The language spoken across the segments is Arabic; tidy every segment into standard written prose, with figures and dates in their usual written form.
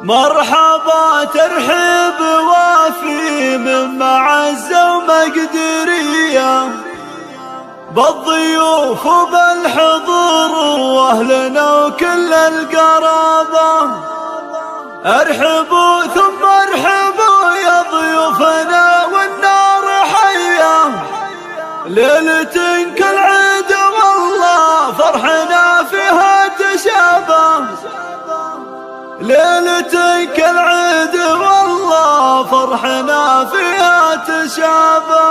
مرحبا ترحيب وافي من معزة ومقدرية بالضيوف وبالحضور واهلنا وكل القرابة. ارحبوا ثم ارحبوا يا ضيوفنا والنار حية، ليلة كالعيد والله فرحنا فيها تشابه، ليلة كالعيد والله فرحنا فيها تشابه.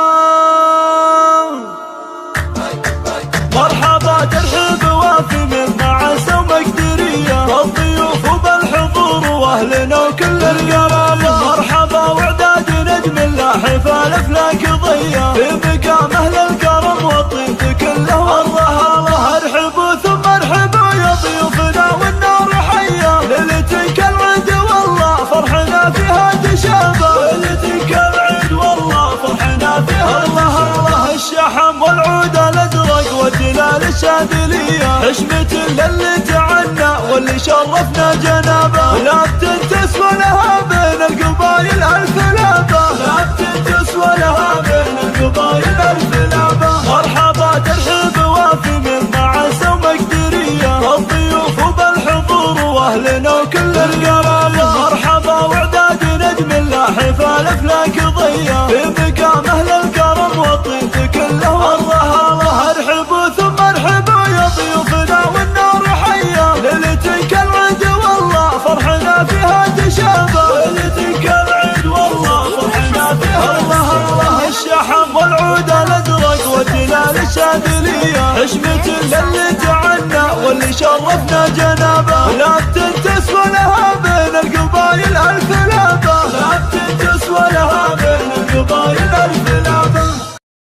مرحبا ترحيب وافي من معزة ومقدرية بالضيوف وبالحضور واهلنا وكل القرابة. مرحبا واعداد نجم الله فالافلاك ضية في مقام اهل الكرم والطيب كله والله الله. ارحبوا ثم ارحبوا يا ضيوفنا والنار حية، ليلة كالعيد والله فرحنا فيها تشابه، ليلة كالعيد والله فرحنا فيها الله الله. الشحم والعود الازرق والجلال الشاذلية حشمة للي تعنى واللي شرفنا جنابه، لا بتنتسوى لها بين القبايل الف لابه، لا بتنتسوى لها بين القبايل الف لابه. مرحبا ترحيب وافي من معزة ومقدرية بالضيوف وبالحضور واهلنا وكل القرابة. مرحبا واعداد نجم الله فالافلاك ضية في مقام اهل الكرم والطيب كله والله الله. ارحبوا ثم ارحبوا يا ضيوفنا والنار حية، ليلة كالعيد والله فرحنا فيها تشابه، ليلة كالعيد والله فرحنا فيها الله الله. الشحم والعود الازرق والجلال الشاذلية حشمة للي تعنى واللي شرفنا جنابه، لا